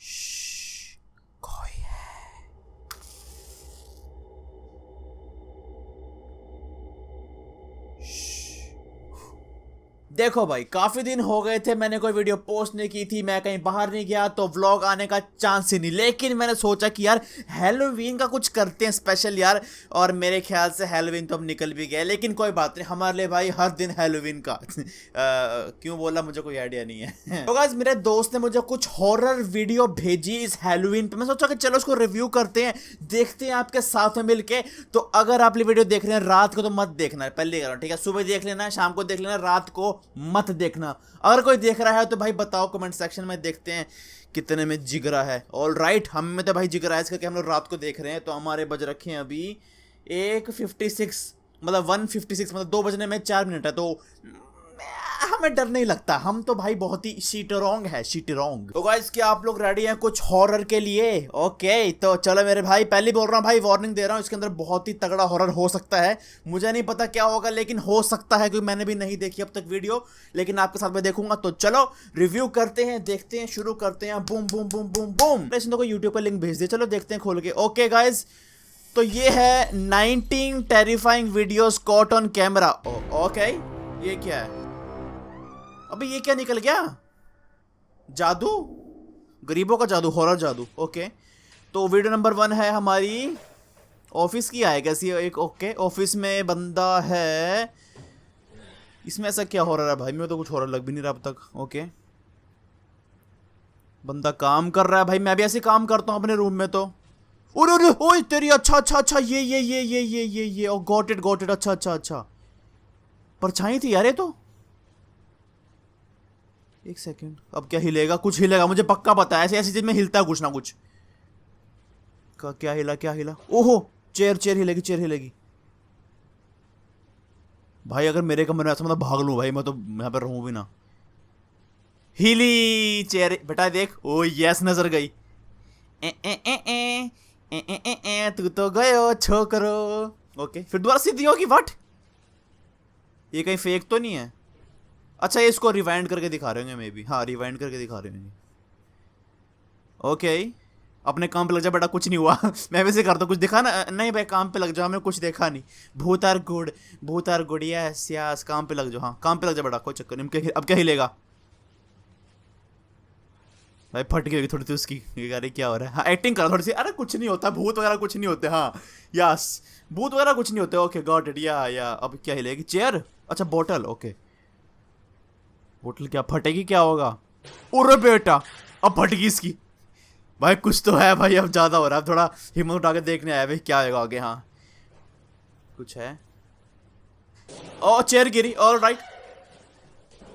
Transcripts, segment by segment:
श्श्श, कोई है। देखो भाई, काफी दिन हो गए थे, मैंने कोई वीडियो पोस्ट नहीं की थी, मैं कहीं बाहर नहीं गया तो व्लॉग आने का चांस ही नहीं। लेकिन मैंने सोचा कि यार हैलोवीन का कुछ करते हैं स्पेशल यार। और मेरे ख्याल से हैलोवीन तो अब निकल भी गया, लेकिन कोई बात नहीं, हमारे लिए भाई हर दिन हैलोवीन का क्यों बोला मुझे कोई आइडिया नहीं है। तो गाइस, मेरे दोस्त ने मुझे कुछ हॉरर वीडियो भेजी इस हैलोवीन पे। मैं सोचा कि चलो उसको रिव्यू करते हैं, देखते हैं आपके साथ में मिलके। तो अगर आप ये वीडियो देख रहे हैं रात को तो मत देखना, पहले कह रहा हूं, ठीक है? सुबह देख लेना, शाम को देख लेना, रात को मत देखना। अगर कोई देख रहा है तो भाई बताओ कमेंट सेक्शन में, देखते हैं कितने में जिगरा है। ऑल राइट, हम में तो भाई जिगरा है, इसका कि हम लोग रात को देख रहे हैं। तो हमारे बज रखे हैं अभी 1:56, मतलब 1:56, मतलब 2 बजने में 4 मिनट है। तो हमें डर नहीं लगता, हम तो भाई बहुत ही शीटरोंग है, शीटरोंग। तो गाइस, क्या आप लोग रेडी हैं कुछ हॉरर के लिए? ओके, तो चलो मेरे भाई, पहले बोल रहा हूँ भाई, वार्निंग दे रहा हूँ, इसके अंदर बहुत ही तगड़ा हॉरर हो सकता है। मुझे नहीं पता क्या होगा, लेकिन हो सकता है, क्योंकि मैंने भी नहीं देखी अब तक वीडियो, लेकिन आपके साथ में देखूंगा। तो चलो रिव्यू करते हैं, देखते हैं, शुरू करते हैं। Boom boom boom boom boom. इसने को यूट्यूब पर लिंक भेज दिया, चलो देखते हैं खोल के। ओके गाइज, तो ये है 19 terrifying videos caught on camera. Okay, ये क्या है? अबे ये क्या निकल गया? जादू, गरीबों का जादू, हॉरर जादू। ओके, तो वीडियो नंबर 1 है हमारी ऑफिस की, आएगा कैसी एक। ओके, ऑफिस में बंदा है। इसमें ऐसा क्या हॉरर है भाई? मेरे तो कुछ हॉरर लग भी नहीं रहा अब तक। ओके, बंदा काम कर रहा है भाई, मैं भी ऐसे काम करता हूँ अपने रूम में। तो अरे ओए तेरी, अच्छा अच्छा अच्छा, ये ओ गॉट इट, अच्छा अच्छा अच्छा, परछाई थी यार ये तो। एक सेकंड, अब क्या हिलेगा? कुछ हिलेगा, मुझे पक्का पता है, ऐसी ऐसी चीज में हिलता है कुछ ना कुछ। क्या हिला, क्या हिला? ओहो, चेयर हिलेगी, चेयर हिलेगी भाई। अगर मेरे कमरे में ऐसा, मतलब भाग लूं भाई मैं, तो यहाँ पर रहूं भी ना। हिली चेयर बेटा, देख। ओ यस, नजर गई। ए ए ए ए ए ए ए ए, तू तो गयो छोकरो। ओके, फिर दोबारा सीधी होगी। व्हाट? ये कहीं फेक तो नहीं है? अच्छा, ये इसको रिवाइंड करके दिखा रहे होंगे मे बी। हाँ, रिवाइंड करके दिखा रहे होंगे। ओके, अपने काम पे लग जा बेटा, कुछ नहीं हुआ। मैं वैसे करता, कुछ दिखा ना। नहीं भाई, काम पे लग जाओ, हमें कुछ देखा नहीं। भूत आर गुड, यस यस, काम पे लग जाओ। हाँ, काम पे लग जा बेटा, कोई चक्कर नहीं। अब क्या हिलेगा भाई? फट गई थोड़ी सी उसकी। अरे क्या हो रहा है? हाँ, एक्टिंग करा थोड़ी सी। अरे कुछ नहीं होता, भूत वगैरह कुछ नहीं होते। हाँ यस, भूत वगैरह कुछ नहीं होते। Okay got it. या अब क्या हिलेगी? चेयर? अच्छा, बोतल। ओके, बोतल क्या फटेगी? क्या होगा? अरे बेटा, अब फट गई इसकी। भाई कुछ तो है भाई, अब ज्यादा हो रहा है। थोड़ा हिम्मत उठा के देखने आया भाई, क्या होगा आगे। हाँ, कुछ है। ओ, चेयर गिरी। All right,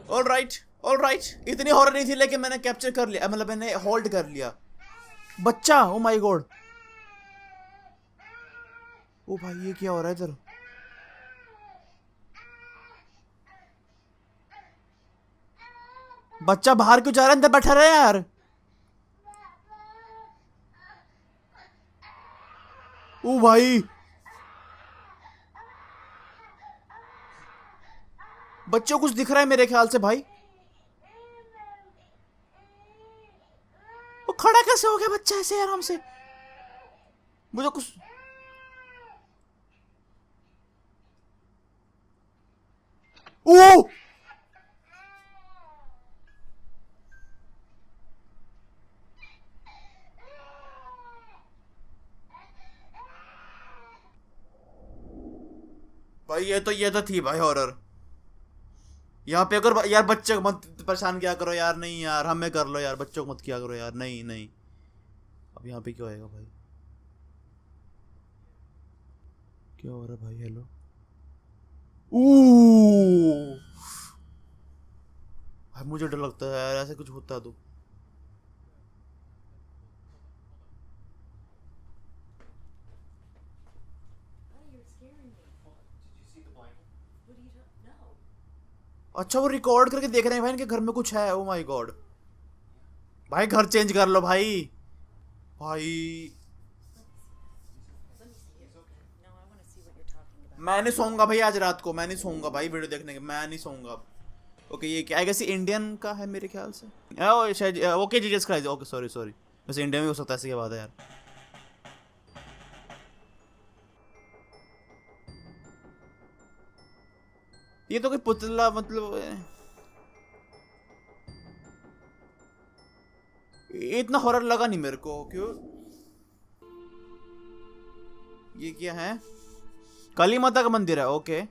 all right, all right. इतनी हॉरर नहीं थी, लेकिन मैंने कैप्चर कर लिया, मतलब मैंने होल्ड कर लिया। बच्चा, ओ माय गॉड। ओ भाई, ये क्या हो रहा है इधर? बच्चा बाहर क्यों जा रहा है? अंदर बैठा रहा है यार। ओ भाई, बच्चों कुछ दिख रहा है मेरे ख्याल से भाई। वो खड़ा कैसे हो गया बच्चा ऐसे आराम से? मुझे कुछ, ओ भाई, ये तो थी भाई हॉरर। यहाँ पे अगर यार बच्चे को मत परेशान किया करो यार। नहीं यार, हमें कर लो यार, बच्चों को मत किया करो यार। नहीं नहीं, अब यहाँ पे क्या होएगा भाई? क्या हो रहा है भाई? हेलो। ओ भाई, मुझे डर लगता है यार, ऐसे कुछ होता है तो। अच्छा, वो रिकॉर्ड करके देख रहे हैं भाई, इनके घर में कुछ है। ओ माय गॉड, भाई घर चेंज कर लो भाई। भाई मैं नहीं सोऊंगा भाई आज रात को, मैं नहीं सोऊंगा भाई वीडियो देखने के, मैं नहीं सोऊंगा अब। ओके, ये क्या है? कैसे इंडियन का है मेरे ख्याल से। ओ शायद। Okay, Jesus Christ. Okay, sorry sorry, वैसे इंडिया में हो सकता है, ऐसी क्या बात है यार। ये तो कोई पुतला मतलब इतना हॉरर लगा नहीं मेरे को, क्यों? ये क्या है? काली माता का मंदिर है, ओके।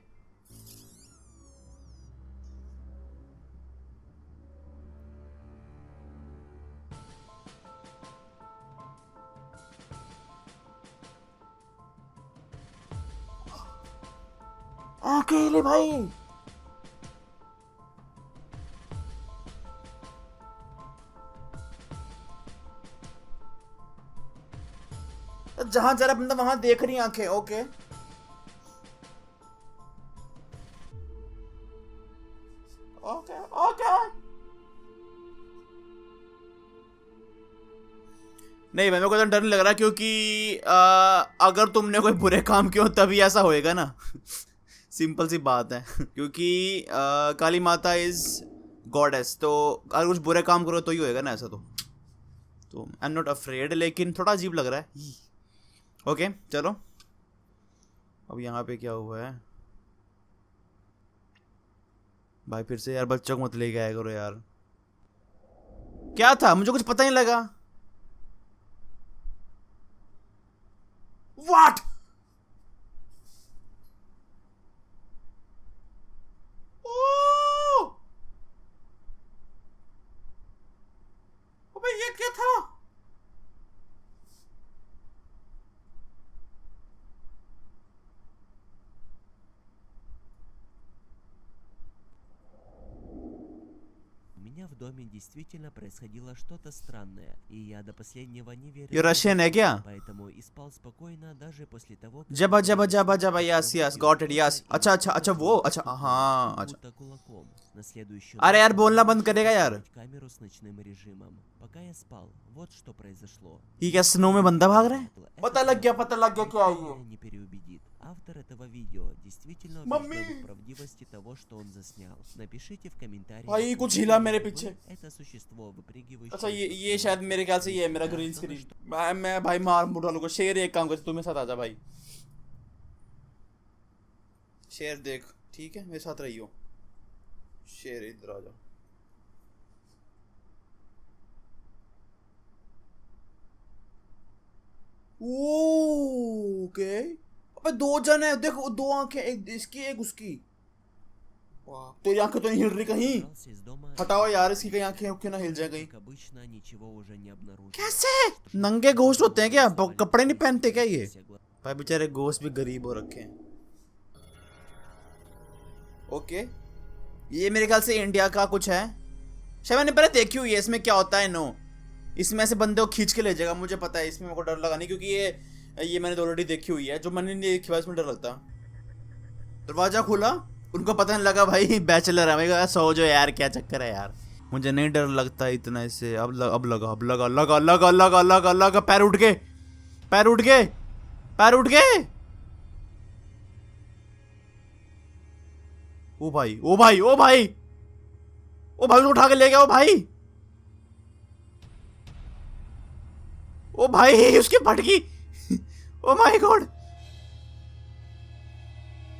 अकेले भाई। जहां जरा बंदा वहां देख रही आंखें, ओके। Okay okay. नहीं भाई, मेरे को तो डर नहीं लग रहा, क्योंकि अगर तुमने कोई बुरे काम किए हो तभी ऐसा होएगा ना। सिंपल सी बात है। क्योंकि काली माता इज गॉडेस, तो अगर कुछ बुरे काम करो तो ही होएगा ना ऐसा। तो आई एम नॉट अफ्रेड, लेकिन थोड़ा अजीब लग रहा है। ओके चलो, अब यहाँ पे क्या हुआ है भाई? फिर से यार बच्चों को मत लेके आया करो यार। क्या था, मुझे कुछ पता नहीं लगा। व्हाट? अबे ये क्या था? У меня в доме действительно происходило что-то странное, и я до последнего не верил. ये रशियन है क्या? Поэтому и спал спокойно даже после того, как... जबा जबा जबा जबा, yes yes, got it, yes. अच्छा अच्छा अच्छा, वो अच्छा, हाँ अच्छा। Будто кулаком. На следующую अरे यार ночь बोलना я बंद решил करेगा यार। поставить камеру с ночным режимом. Пока я спал, вот что произошло. ये क्या स्नो में बंदा भाग रहा है? Это पता लग गया क्या है ये। меня не переубедит. Автор этого видео действительно Мамми! убежден в правдивости того, что он заснял. Напишите в комментариях. भाई कुछ видите हिला ли मेरे вы पीछे। это существо, выпрыгивающее अच्छा, из ये окна. शायद मेरे ख्याल से ये है मेरा ग्रीन स्क्रीन। मैं भाई मार मुड़ डालूंगा। शेर एक काम कर, तू मेरे साथ आजा भाई। शेर देख, ठीक है मेरे साथ रहियो। शेर इधर आ जा। ओके। अबे दो जन है, देखो दो आंखें, एक इसकी एक उसकी। वाह, तेरी आंखें तो नहीं हिल रही कहीं। Выбрался из दोма हटाओ и यार इसकी, कहीं आंखें उंखें ना हिल जाए कहीं। как обычно, ничего уже не обнаружил. कैसे? नंगे घोस्ट होते हैं क्या? कपड़े नहीं पहनते क्या ये? Все глаза भाई बेचारे घोस्ट भी गरीब हो रखे हैं। ओके, ये मेरे ख्याल से इंडिया का कुछ है शायद। मैंने पहले देखी हुई है, इसमें क्या होता है। नो, इसमें ऐसे बंदे को खींच के ले जाएगा, मुझे पता है। इसमें मेरे को डर लगा नहीं, क्योंकि ये मैंने ऑलरेडी देखी हुई है। जो मैंने नहीं देखी हुआ इसमें डर लगता। दरवाजा खुला, उनको पता नहीं लगा भाई बैचलर है। मैं कहा सो जो यार, क्या चक्कर है यार। मुझे नहीं डर लगता इतना इससे। अब लगा। पैर उठ गए, पैर उठ गए, पैर उठ गए। ओ भाई ओ भाई ओ भाई ओ भाई, उसको उठा के ले गया। ओ भाई, ओ भाई उसकी फटकी। ओ माय गॉड,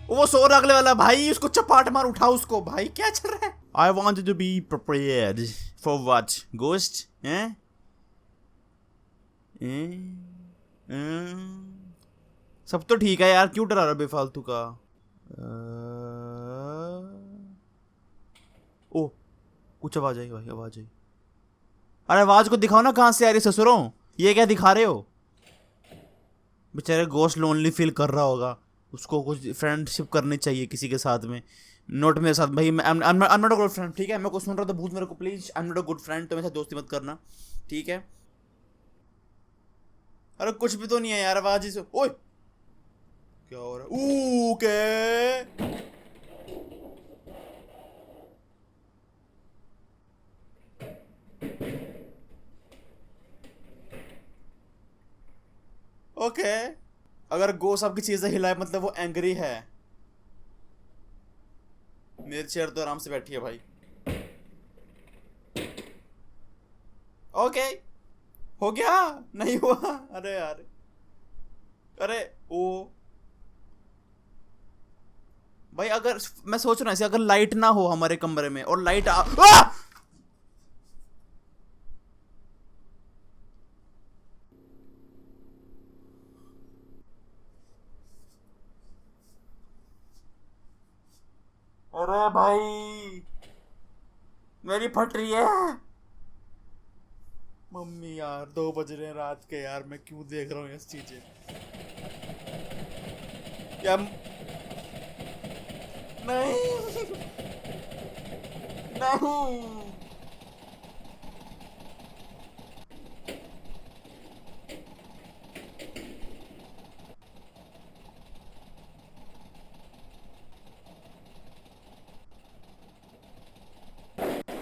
वो सो रखने वाला भाई, उसको चपाट मार, उठा उसको भाई। क्या चल रहा है? I want to be prepared for what? Ghost हैं? सब तो ठीक है यार, क्यों डरा रहा बेफालतू का? ओ, कुछ आवाज आई भाई, आवाज आई। अरे आवाज को दिखाओ ना, कहां से आ रही ससुरों? ये क्या दिखा रहे हो? बेचारे गोस्ट लोनली फील कर रहा होगा, उसको कुछ फ्रेंडशिप करनी चाहिए किसी के साथ में। नोट मेरे साथ भाई, I am not a good friend, ठीक है? मैं कुछ सुन रहा था भूत मेरे को, please I am not a good friend, तो मेरे साथ दोस्ती मत करना, ठीक है? अरे कुछ भी तो नहीं है यार, आवाज ही से। ओए क्या हो रहा है? Okay, okay. अगर गोस आपकी चीजें हिलाए मतलब वो एंग्री है। मेरी चेयर तो आराम से बैठी है भाई। ओके, हो गया? नहीं हुआ? अरे यार, अरे ओ भाई, अगर मैं सोच रहा हूँ ऐसे, अगर लाइट ना हो हमारे कमरे में और लाइट अरे भाई, मेरी फट रही है। मम्मी यार, 2 बज रहे हैं रात के यार, मैं क्यों देख रहा हूँ इस चीजें यार? नहीं नहीं।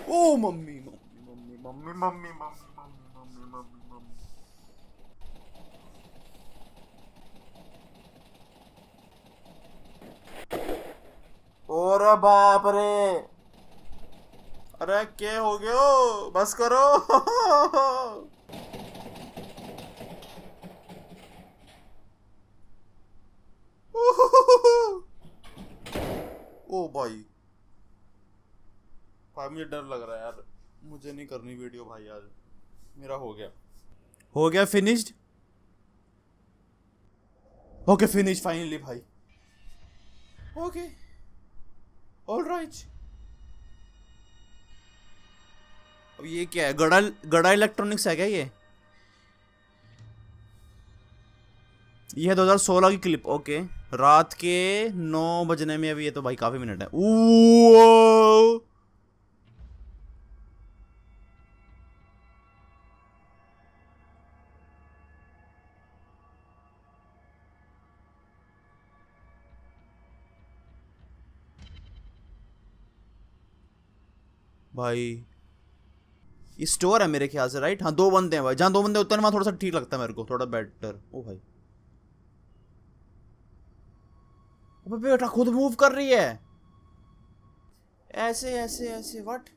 Oh mummy mummy mummy mummy mummy mummy mummy mummy mummy mummy. ओरे बाप रे, अरे क्या हो गयो? बस करो। ओ भाई, भाई मुझे डर लग रहा है यार, मुझे नहीं करनी वीडियो भाई आज, मेरा हो गया फिनिश्ड। ओके फिनिश फाइनली भाई। Okay, alright. अब ये क्या है? गड़ा गड़ा इलेक्ट्रॉनिक्स है क्या ये है 2016 की क्लिप। ओके, रात के 9 बजने में अभी, ये तो भाई काफी मिनट है। ओ भाई, ये स्टोर है मेरे ख्याल से, राइट? हाँ, 2 बंदे हैं भाई, जहाँ 2 बंदे होते हैं वहाँ थोड़ा सा ठीक लगता है मेरे को, थोड़ा बेटर। ओ भाई, अबे बेटा खुद मूव कर रही है ऐसे ऐसे ऐसे, व्हाट?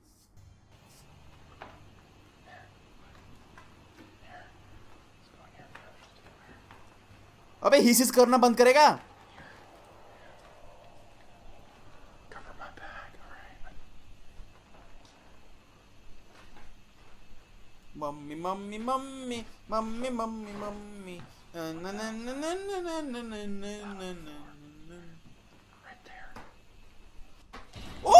अबे हिसिस करना बंद करेगा? Mummy mummy mummy mummy mummy mummy न न न न न न न न न न न। ओ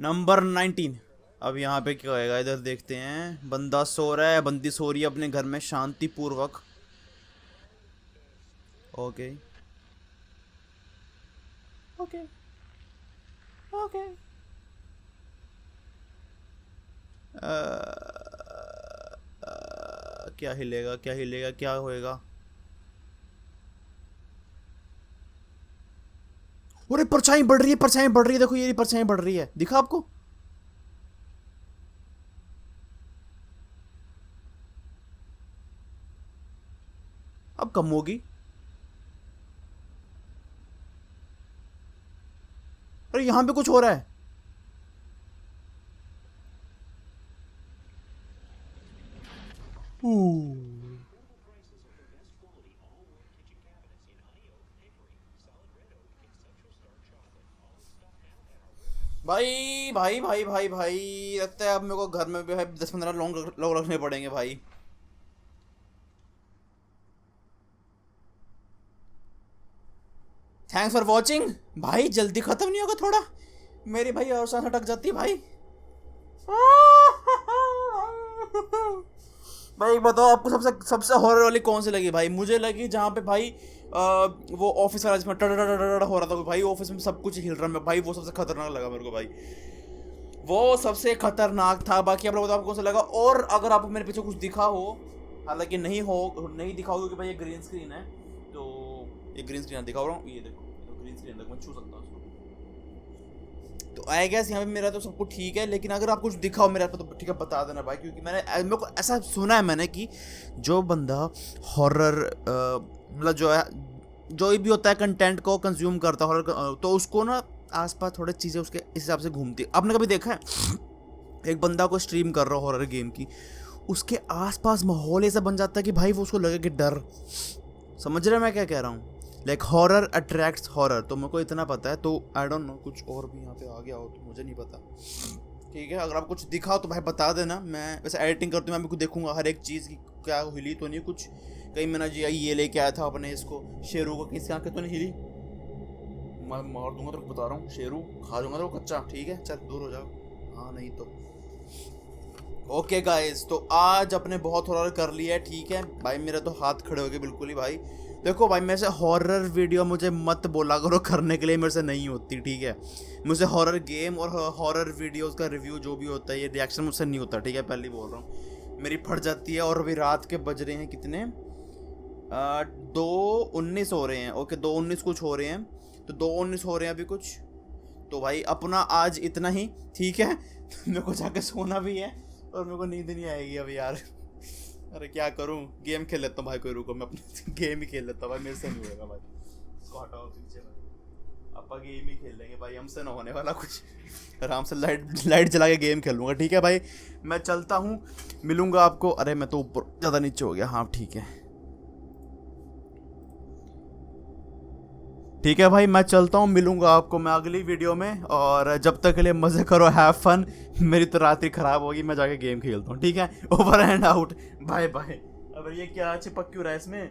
नंबर 19। अब यहाँ पे क्या होएगा, इधर देखते हैं। बंदा सो रहा है, बंदी सो रही है अपने घर में शांति पूर्वक। Okay okay okay. क्या हिलेगा, क्या हिलेगा, क्या होएगा? अरे परछाई बढ़ रही है, परछाई बढ़ रही है, देखो ये परछाई बढ़ रही है, दिखा आपको? अब कम होगी। अरे यहां पे कुछ हो रहा है। भाई भाई भाई भाई भाई, लगता है अब मेरे को घर में भी भाई 10-15 लोग रखने पड़ेंगे भाई। Thanks for watching. भाई जल्दी खत्म नहीं होगा थोड़ा? मेरी भाई और सांस अटक जाती है भाई। भाई बताओ, आपको सबसे सबसे हॉरर वाली कौन सी लगी भाई? मुझे लगी जहाँ पे भाई वो ऑफिस वाला जिसमें टड़ हो रहा था भाई, ऑफिस में सब कुछ हिल रहा है भाई, वो सबसे खतरनाक लगा मेरे को भाई, वो सबसे खतरनाक था। बाकी आप लोग बताओ आपको कौन सा लगा, और अगर आपको मेरे पीछे कुछ दिखा हो, हालांकि नहीं दिखा हो क्योंकि भाई ये ग्रीन स्क्रीन है, तो ये ग्रीन स्क्रीन दिखा रहा हूँ, ये देखो ग्रीन स्क्रीन देखो, मैं छू सकता हूँ उसको। तो आई गेस यहाँ पे मेरा तो सब कुछ ठीक है, लेकिन अगर आप कुछ दिखाओ मेरे पे तो ठीक है बता देना भाई, क्योंकि मेरे को ऐसा सुना है मैंने कि जो बंदा हॉरर मतलब जो है जो भी होता है कंटेंट को कंज्यूम करता है हॉरर, तो उसको ना आसपास थोड़ी चीज़ें उसके इस हिसाब से घूमती है। आपने कभी देखा है एक बंदा को स्ट्रीम कर रहा हो हॉरर गेम की, उसके आसपास माहौल ऐसा बन जाता है कि भाई वो उसको लगे कि डर। समझ रहे हैं मैं क्या कह रहा हूँ? लाइक हॉरर अट्रैक्ट्स हॉरर, तो मेरे को इतना पता है। तो आई डोंट नो कुछ और भी यहाँ पे आ गया हो तो मुझे नहीं पता, ठीक है? अगर आप कुछ दिखाओ तो भाई बता देना। मैं वैसे एडिटिंग करती हूँ, मैं भी कुछ देखूंगा हर एक चीज़ की क्या हिली तो नहीं कुछ। कहीं मैंने जी ये लेके आया था अपने इसको शेरू को, किसी आँखें तो नहीं हिली? मैं मार दूंगा तो बता रहा हूँ, शेरू खा दूंगा तो कच्चा, ठीक है? चल दूर हो जाओ। हाँ नहीं तो ओके गाइस, तो आज अपने बहुत हॉरर कर लिया है, ठीक है भाई? मेरे तो हाथ खड़े हो गए बिल्कुल ही भाई। देखो भाई, मेरे से हॉरर वीडियो मुझे मत बोला करो करने के लिए, मेरे से नहीं होती, ठीक है? मुझसे हॉरर गेम और हॉरर वीडियोस का रिव्यू जो भी होता है, ये रिएक्शन मुझसे नहीं होता, ठीक है? पहले ही बोल रहा हूँ, मेरी फट जाती है। और अभी रात के बज रहे हैं कितने, 2:19 हो रहे हैं। ओके 2:19 कुछ हो रहे हैं, तो 2:19 हो रहे हैं अभी कुछ। तो भाई अपना आज इतना ही, ठीक है? मेरे को जाके सोना भी है और मेरे को नींद नहीं आएगी अब यार। अरे क्या करूं, गेम खेल लेता हूँ भाई, कोई रुको, मैं अपनी गेम ही खेल लेता हूँ भाई, मेरे से नहीं होगा भाई। इसको हटाओ पीछे भाई, अपन गेम ही खेल लेंगे भाई, हमसे ना होने वाला कुछ। आराम से लाइट जला के गेम खेलूंगा, ठीक है भाई? मैं चलता हूँ, मिलूंगा आपको। अरे मैं तो ऊपर ज़्यादा नीचे हो गया, हाँ ठीक है, ठीक है भाई, मैं चलता हूँ, मिलूंगा आपको मैं अगली वीडियो में। और जब तक के लिए मज़े करो, हैव फन। मेरी तो रात्रि खराब होगी, मैं जाके गेम खेलता हूँ, ठीक है? Over and out, bye bye. अब ये क्या चिपक क्यों रहा है इसमें?